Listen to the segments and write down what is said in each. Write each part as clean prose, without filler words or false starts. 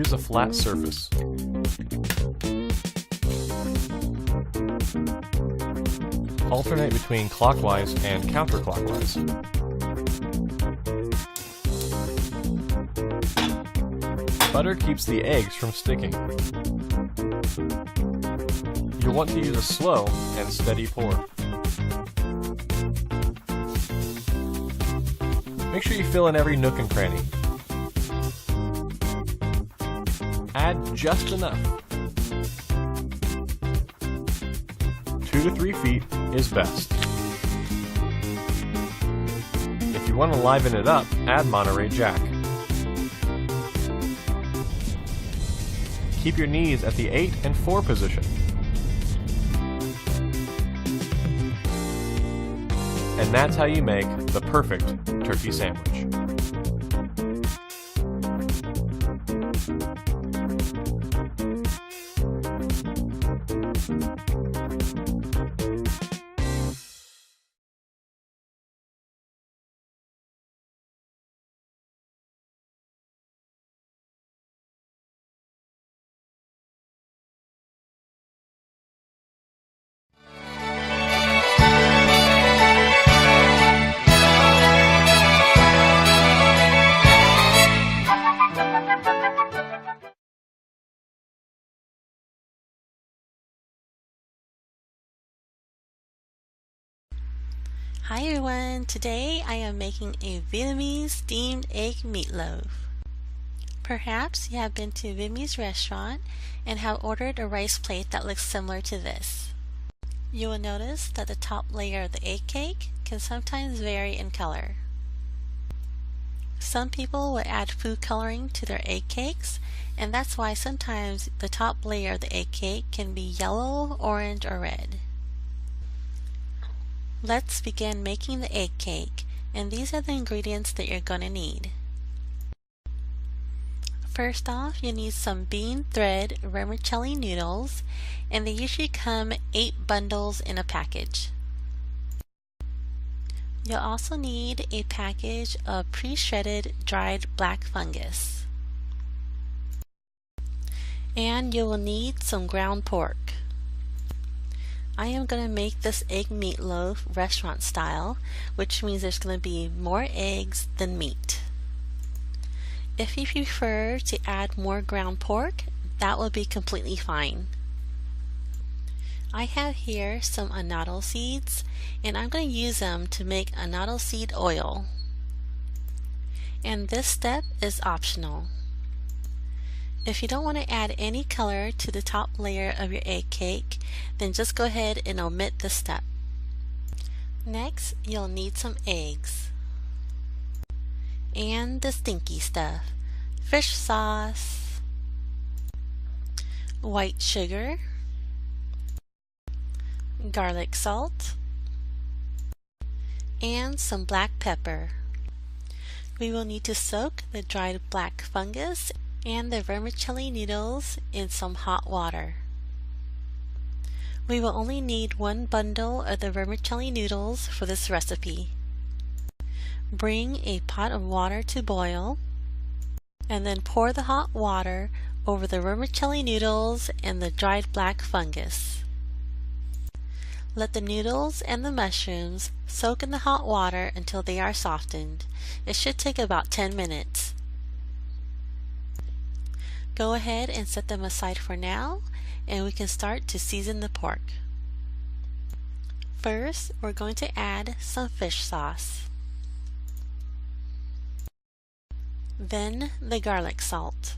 use a flat surface. Alternate between clockwise and counterclockwise. Butter keeps the eggs from sticking. You'll want to use a slow and steady pour. Make sure you fill in every nook and cranny. Add just enough. 2 to 3 feet is best. If you want to liven it up, add Monterey Jack. Keep your knees at the 8 and 4 position. And that's how you make the perfect turkey sandwich. Hi everyone, today I am making a Vietnamese steamed egg meatloaf. Perhaps you have been to a Vietnamese restaurant and have ordered a rice plate that looks similar to this. You will notice that the top layer of the egg cake can sometimes vary in color. Some people will add food coloring to their egg cakes, and that's why sometimes the top layer of the egg cake can be yellow, orange, or red. Let's begin making the egg cake, and these are the ingredients that you're going to need. First off, you need some bean thread vermicelli noodles, and they usually come 8 bundles in a package. You'll also need a package of pre-shredded dried black fungus. And you will need some ground pork. I am going to make this egg meatloaf restaurant style, which means there's going to be more eggs than meat. If you prefer to add more ground pork, that will be completely fine. I have here some annatto seeds, and I'm going to use them to make annatto seed oil. And this step is optional. If you don't want to add any color to the top layer of your egg cake, then just go ahead and omit this step. Next, you'll need some eggs. And the stinky stuff: fish sauce, white sugar, garlic salt, and some black pepper. We will need to soak the dried black fungus and the vermicelli noodles in some hot water. We will only need 1 bundle of the vermicelli noodles for this recipe. Bring a pot of water to boil, and then pour the hot water over the vermicelli noodles and the dried black fungus. Let the noodles and the mushrooms soak in the hot water until they are softened. It should take about 10 minutes. Go ahead and set them aside for now, and we can start to season the pork. First, we're going to add some fish sauce. Then the garlic salt,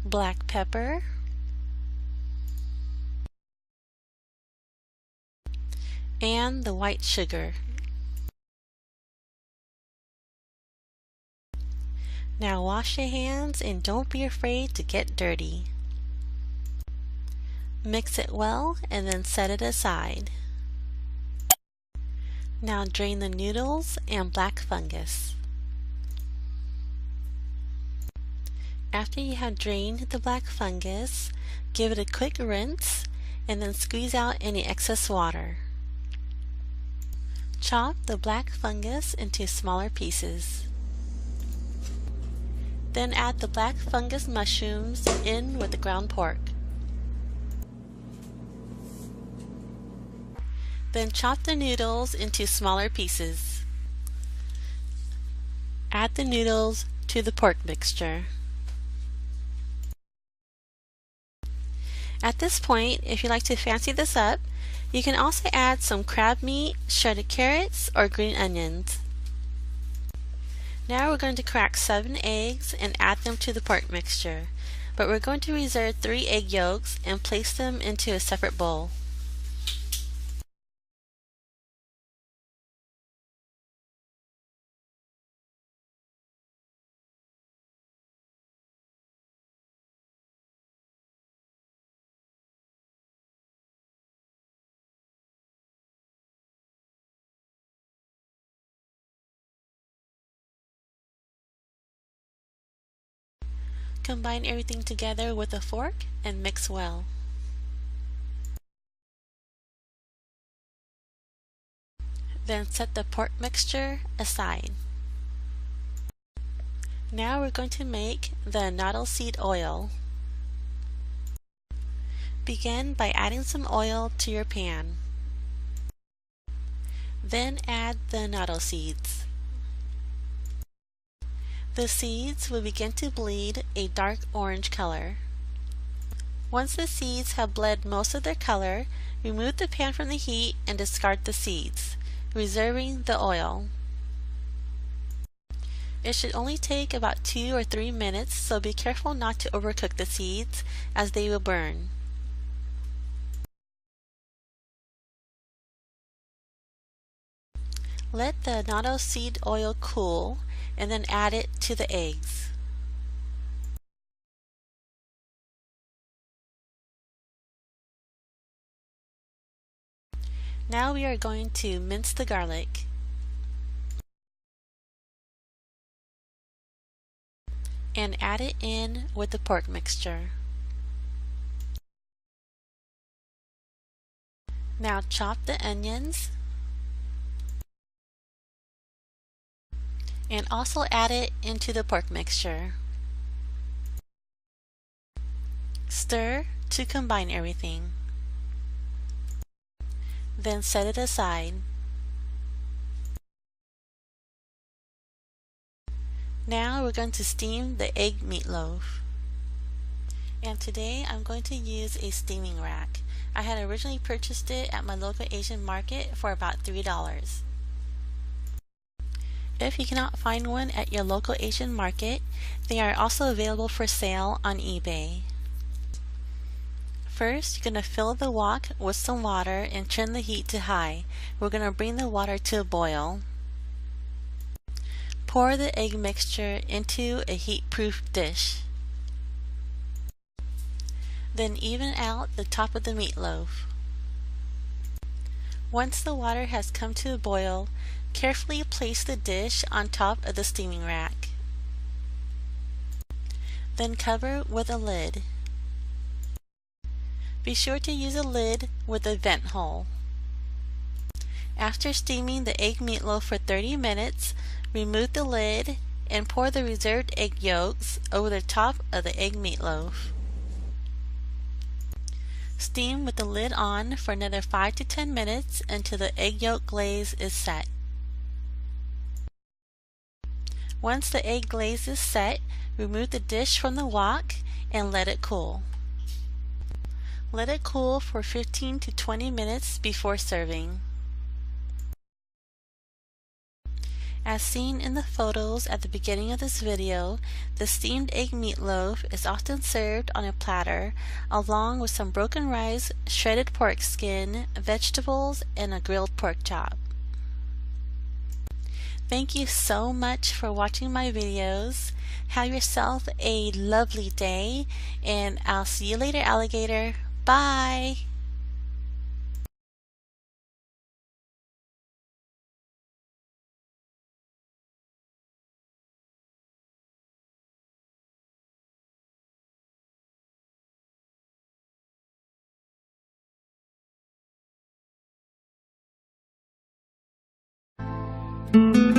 black pepper, and the white sugar. Now wash your hands and don't be afraid to get dirty. Mix it well and then set it aside. Now drain the noodles and black fungus. After you have drained the black fungus, give it a quick rinse and then squeeze out any excess water. Chop the black fungus into smaller pieces. Then add the black fungus mushrooms in with the ground pork. Then chop the noodles into smaller pieces. Add the noodles to the pork mixture. At this point, if you like to fancy this up, you can also add some crab meat, shredded carrots, or green onions. Now we're going to crack 7 eggs and add them to the pork mixture, but we're going to reserve 3 egg yolks and place them into a separate bowl. Combine everything together with a fork and mix well. Then set the pork mixture aside. Now we're going to make the noddle seed oil. Begin by adding some oil to your pan. Then add the noddle seeds. The seeds will begin to bleed a dark orange color. Once the seeds have bled most of their color, remove the pan from the heat and discard the seeds, reserving the oil. It should only take about 2 or 3 minutes, so be careful not to overcook the seeds as they will burn. Let the noddle seed oil cool and then add it to the eggs. Now we are going to mince the garlic. And add it in with the pork mixture. Now chop the onions and also add it into the pork mixture. Stir to combine everything. Then set it aside. Now we're going to steam the egg meatloaf. And today I'm going to use a steaming rack. I had originally purchased it at my local Asian market for about $3. If you cannot find one at your local Asian market, they are also available for sale on eBay. First, you're going to fill the wok with some water and turn the heat to high. We're going to bring the water to a boil. Pour the egg mixture into a heat-proof dish. Then even out the top of the meatloaf. Once the water has come to a boil, carefully place the dish on top of the steaming rack. Then cover with a lid. Be sure to use a lid with a vent hole. After steaming the egg meatloaf for 30 minutes, remove the lid and pour the reserved egg yolks over the top of the egg meatloaf. Steam with the lid on for another 5 to 10 minutes until the egg yolk glaze is set. Once the egg glaze is set, remove the dish from the wok and let it cool. Let it cool for 15 to 20 minutes before serving. As seen in the photos at the beginning of this video, the steamed egg meatloaf is often served on a platter along with some broken rice, shredded pork skin, vegetables, and a grilled pork chop. Thank you so much for watching my videos. Have yourself a lovely day, and I'll see you later, alligator. Bye! Thank you.